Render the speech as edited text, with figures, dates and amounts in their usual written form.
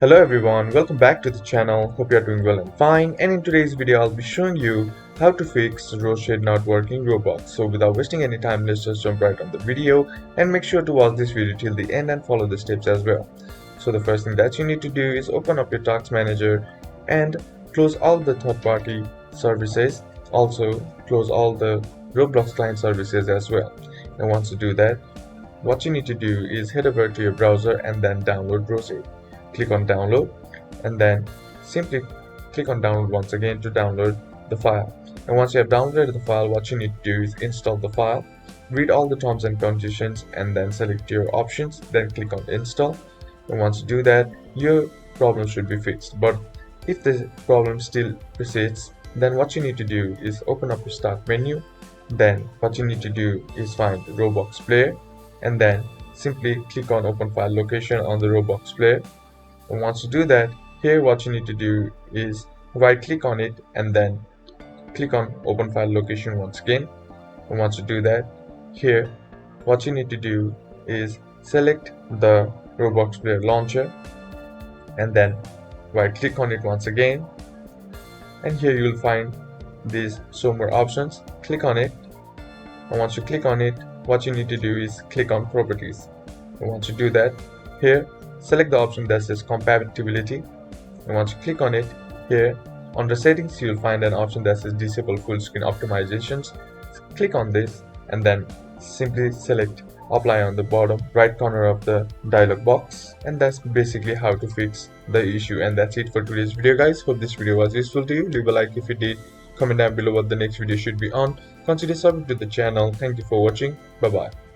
Hello everyone, welcome back to the channel. Hope you are doing well and fine. And in today's video, I'll be showing you how to fix Roshade not working Roblox. So without wasting any time, let's just jump right on the video and make sure to watch this video till the end and follow the steps as well. So the first thing that you need to do is open up your task manager and close all the third-party services. Also close all the Roblox client services as well. And once you do that, what you need to do is head over to your browser and then download Roshade. Click on download and then simply click on download once again to download the file. And once you have downloaded the file, what you need to do is install the file, read all the terms and conditions, and then select your options, then click on install. And once you do that, your problem should be fixed. But if the problem still persists, then what you need to do is open up your start menu. Then what you need to do is find the Roblox player and then simply click on open file location on the Roblox player. And once you do that, here what you need to do is right click on it and then click on open file location once again. And once you do that, here what you need to do is select the Roblox player launcher and then right click on it once again. And here you will find these show more options. Click on it. And once you click on it, what you need to do is click on properties. And once you do that, here select the option that says compatibility. And once you click on it, here under settings you will find an option that says disable full screen optimizations. Click on this and then simply select apply on the bottom right corner of the dialog box. And that's basically how to fix the issue. And that's it for today's video, guys. Hope this video was useful to you. Leave a like if you did. Comment down below what the next video should be on. Consider subscribing to the channel. Thank you for watching. Bye bye.